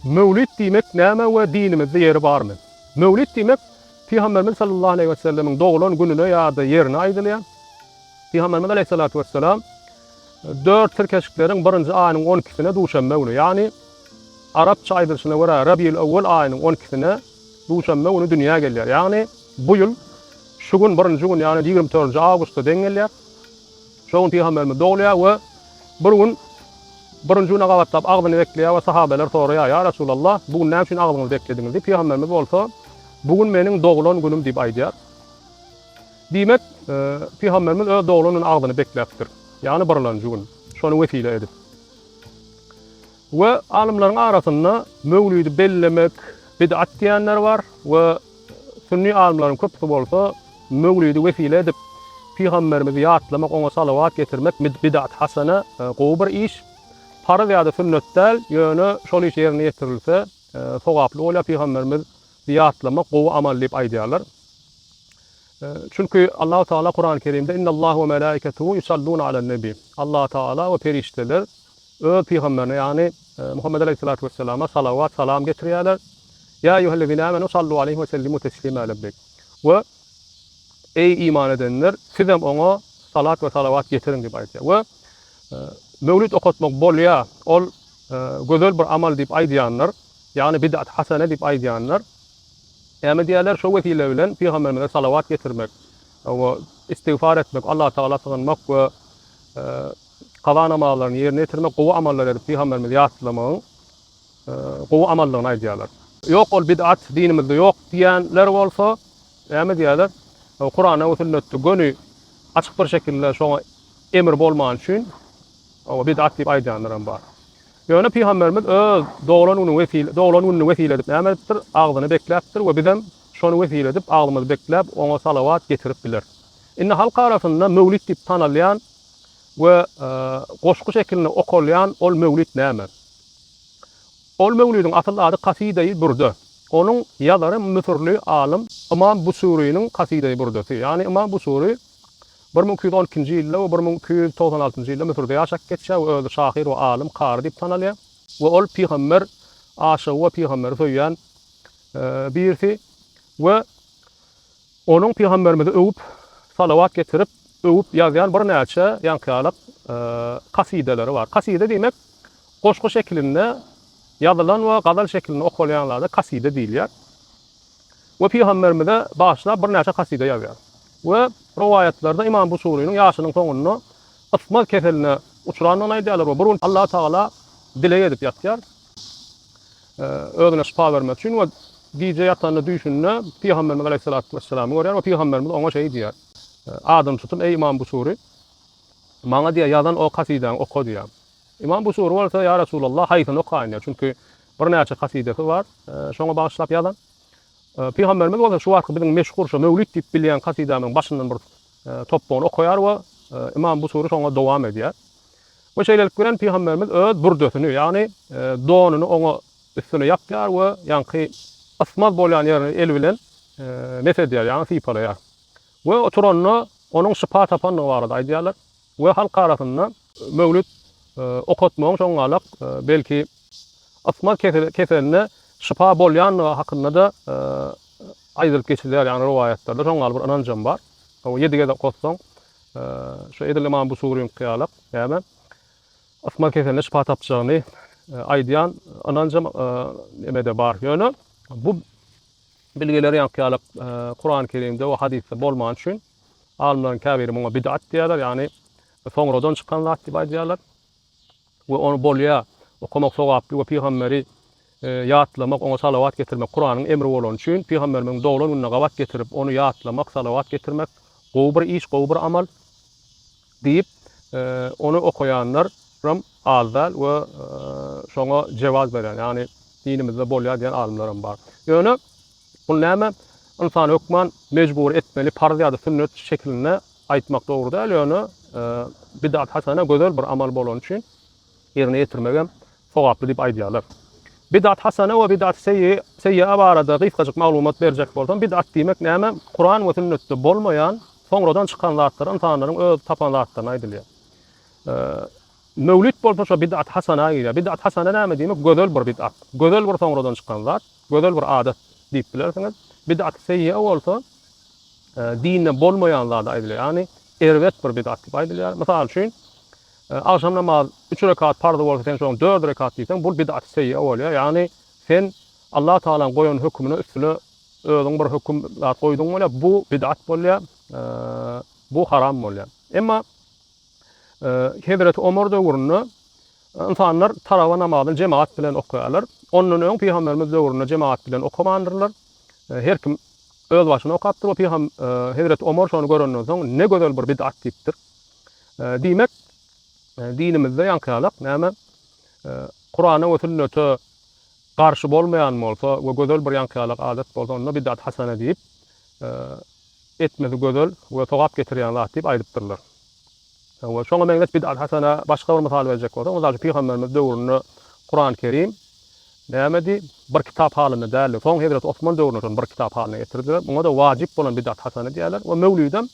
Mevlid diýmek näme we dinimizde ýeri barmy? Mevlid diýmek Peygamberimiz sallallahu aleyhi ve sellemin doğulan gününe ýa-da ýerine aýdylýan. Peygamberimiz aleyhissalatu vesselam 4 tirkeşiklerin 1-nji aýynyň 12-sine duşanma günü, ýani Arapça aýdyrşyna görä Rabiul Awwal aýynyň 12-sine duşanma günü dünýäge gelýär. Ýani bu ýyl şu gün 1-nji gün, ýani 24 awgustda deň gelýär. Şo gün Peygamberimiz doğulýar we bir gün 1-nji güne gawatlap agdyny bekleýär we sahabeler soraýar: "Ya Resulallah, bugün näme üçin agdyňyzy beklediňiz?" diýip Peygamberimiz bolsa, "Bugün meniň doğulan günüm" diýip aýdýar. Diýmek, Peygamberimiz öz doğulanyň agdyny bekläpdir. Ýani 1-nji gün. Şonu wesile edip. We alimlaryň arasynda mevlidi bellemek bid'at diýenler bar we sünni alimlaryň köpüsi bolsa mevlidi wesile edip Peygamberimizi ýatlamak, oňa salawat getirmek bid'at hasana, gowy bir iş. Farz ýa-da sünnet däl, ýöne şol iş ýerine ýetirilse, sowaply bolýar. Peygamberimiz ýatlamak gowy amal diýip aýdýarlar. Çünkü Allah Teala Kur'an-ı Kerim'de "İnnallâhu ve melâiketuhu yusallûne alen-nebî." Allah Teala ve perişteler öz peygamberine, yani Muhammed Aleyhissalatu vesselam'a salavat, salam getirýärler. "Ya eyyuhellezîne âmenû sallû aleyhi ve sellimû teslîmâ lebbek." Ve ey iman edenler, siz hem ona salat ve salavat getirin diýip aýdýar. We mevlid okutmak bolýar, ol gözel bir amal diýip aýdýanlar, yani bid'at hasana diýip aýdýanlar. Äme diýerler şo wesile bilen Peygamberimize salavat getirmek, we istigfar etmek, Allah Taala sığınmak we kaza namazlaryny ýerine ýetirmek gowy amallar edip Peygamberimizi ýatlamak gowy amallaryny aýdýarlar. Ýok, ol bid'at dinimizde ýok diýenler bolsa, äme diýerler? Kur'ana we sünnetde gönü açyk bir şekilde şoňa emir bolman üçin o bid'at diýip aýdýanlar bar. Ýöne Peygamberimiz öz doğulan gününi wesile edip näme etdir? Agdyny bekläpdir we bizem şonu wesile edip agdymyzy bekläp oňa salawat getirip biler. Inne halk arasynda mevlid diýip tanalýan we goşgu şekilde okulýan ol mevlid näme? Ol mevlidiň asl ady Kaside-i Burda. Onuň ýazary Müsürli alim İmam Busuri'nin Kaside-i Burdasy. Yani İmam Busuri 1212-nji ýylda we 1296-njy ýylda Müsürde ýaşap geçýär we öz şahyr we alim, kary diýip tanalýar. We ol Peygamber aşygy we Peygamber söýýän birisi we onuň Peygamberimize öwüp salawat getirip öwüp ýazýan bir näçe ýankyalap kasideleri bar. Kaside diýmek goşgu şeklinde ýazylan we gazal şeklinde okulýanlarda kaside diýilýär. We Peygamberimize başlap bir näçe kaside ýazýar. We rivayetlarda İmam Busuri'nin ýaşynyň soňunda ysmat keseline uçuranyny aýdýarlar we bir Allah Taala dile edip ýatýar. Özüne şifa bermek üçin we gije ýatanyny düşünne Peygamberimiz Aleyhissalatu vesselam görýär we Peygamberimiz oňa şey diýär. Adam tutup ey İmam Busuri, maňa diýär ýazan o kasideňi oku diýär. İmam Busuri bolsa ya Resulallah haýsyn okaýan, çünkü bir näçe kasidesi bar, şoňa bagyşlap ýazan. Peygamberimiz bolsa şu wagtda biziň meşhur şu mevlid diýip bilýän kasidämiň başyndan bir topbogyny okaýar we İmam Busuri şoňa dowam edýär. Bu şeýlelik bilen Peygamberimiz öz burdasyny, ýani donuny oňa üstüne ýapýar we ýanky asmaz bolýan ýerine el bilen mesedýär, ýani sypalaýar. We oturanyny onuň şifa tapanyny barada aýdýarlar we halk arasynda mevlid okutmagyň şoňalyk belki asmaz keseline şifa bolýan hakynda da aýdylyp geçilýär, ýani riwayetlerde şoňaly bir anancam bar. O ýedige de okutsaň şu edil İmam Busuri'ň kıyalyk, ýa-da asmaz keseline şifa tapjagyny aýdýan anancam emede bar. Ýöne bu bilgileri ýankyalyk Kur'an-ı Kerim'de we hadisde bolman üçin alimlaryň käbiri muňa bid'at diýerler, ýani soňradan çykan zat diýip aýdýarlar. We onu bolýar, okumak sowaply we Peygamberi ýatlamak, oňa salawat getirmek Kur'anyň emri bolan üçin Peygamberimiň dowlan gününe gawat getirip onu ýatlamak, salawat getirmek gowy bir iş, gowy bir amal diýip onu okuyanlar ram azal we şoňa jewaz beren, ýani dinimizde bolýar diýen alimler bar. Ýöne bu näme? İnsan hökmen mecbur etmeli, farz ýa-da sünnet şeklinde aýtmak dogry däl. Ýöne bid'at hasana gözel bir amal bolan üçin ýerine ýetirmegem sowaply diýip aýdýarlar. Bid'at hasana we bid'at seyyi'a barada gyzgaçyk maglumat berjek bolsam, bid'at diýmek näme? Kur'an we sünnetde bolmayan, soňradan çykan zatlar insanlaryň öz tapan zatlaryny aýdylýar. Mevlid bolsa şo bid'at hasana ýa bid'at hasana näme diýmek? Gözel bir bid'at. Gözel bir soňradan çykan zat, gözel bir adat diýip bilersiňiz. Bid'at seýýe bolsa dinde bolmaýan zat aýdylýar. Ýani erwet bir bid'at diýip aýdylýar. Mysal üçin akşam namaz 3 rekat farz bolsa sen şoň 4 rekat diýsen, bu bid'at seýýe bolýar. Ýani sen Allah Taala goýan hökmüne üstüne özüň bir hökm goýduň bolýar, bu bid'at bolýar. Bu haram bolýar. Emma Hazreti Ömer döwründe insanlar tarawa namazyny jemaat bilen okuýarlar. Ondan öň Peygamberimiz döwründe jemaat bilen okumandyrlar. Her kim öz başyna okapdyr. Hazreti Ömer şonu görenden soň ne gözel bir bid'at diýipdir. Diýmek dinimizde ýankyýarlyk näme? Kur'ana we sünnete garşy bolmaýan bolsa we gözel bir ýankyýarlyk adat bolsa, onu bid'at hasana diýip etmedi gözel we togap getirýän zat diýip aýdypdyrlar. Ve şoňa meňlet bid'at hasana başga bir mysal berjek bolsam, ozalçy Peygamberimiz döwründe Kur'an-ı Kerim nämedi? Bir kitap halyna däl. Soň Hazrat Osman döwründe bir kitap halyna getirdiler. Muňa da wajib bolan bid'at hasana diýerler we mevlidem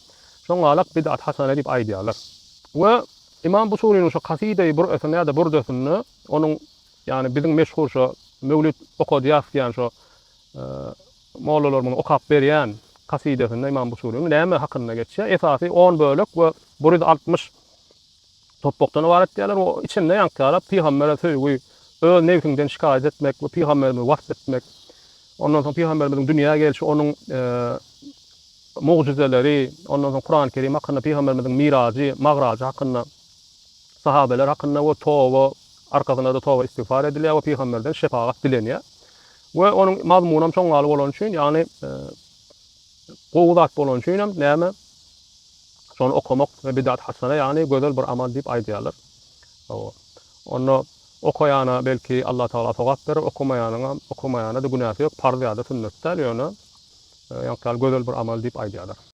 şoňa bid'at hasana diýip aýdýarlar. We İmam Busuri'nin şu kaside-i bur'asını ya da burdasını, onun yani bizim meşhur şu mevlid okudyas diýen şu mollalarymyň okap berýän kasidesinde İmam Busuri'nin näme hakynda geçýär? Esasy 10 bölek we 160 topbokdan ibaret diýerler. O içinde ýankyýarlyk Peýgambere söýgü, öz nevkinden şikayet etmek we Peýgamberimizi wasf etmek. Ondan soň Peýgamberimiziň dünýäge gelişi, onuň mucizeleri, ondan soň Kur'an-ı Kerim hakynda, Peýgamberimizin mirajy, magrajy hakynda, sahabeler hakynda we towa arkasynda da towa istigfar edilýär we Peýgamberden şefaat dilenýär. We onuň mazmunam çoňaly bolan üçin, ýani gowzat bolan üçin näme? Şonu okumak ve bid'at hasana, ýani gözel bir amal diýip aýdýarlar. Onu okuýana belki Allah Taala sowap berer, okumaýana da günäsi ýok, farz ýa-da sünnetler ýöne ýankyýar gözel bir amal diýip aýdýarlar.